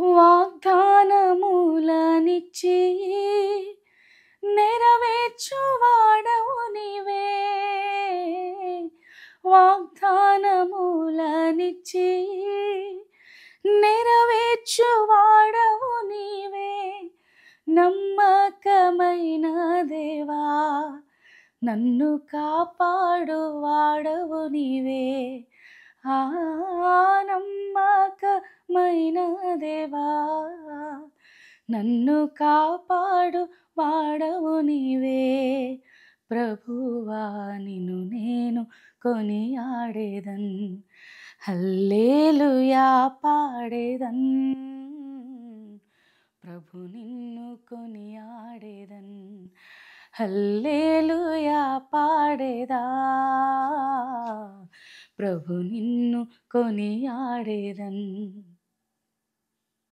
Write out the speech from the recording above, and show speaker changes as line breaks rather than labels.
వాగ్దానములనిచ్చి నెరవేర్చువాడవు నీవే. వాగ్దానములనిచ్చి నెరవేర్చువాడవు నీవే. నమ్మకమైన దేవా, నన్ను కాపాడువాడవు నీవే. నమ్మకమైన దేవా, నన్ను కాపాడు వాడవు నీవే. ప్రభువా నిన్ను నేను కొనియాడేదన్, హల్లెలూయా పాడేదన్. ప్రభు నిన్ను కొనియాడేదన్, హల్లెలూయా పాడేదా. ప్రభు నిన్ను కొనియాడేదన్.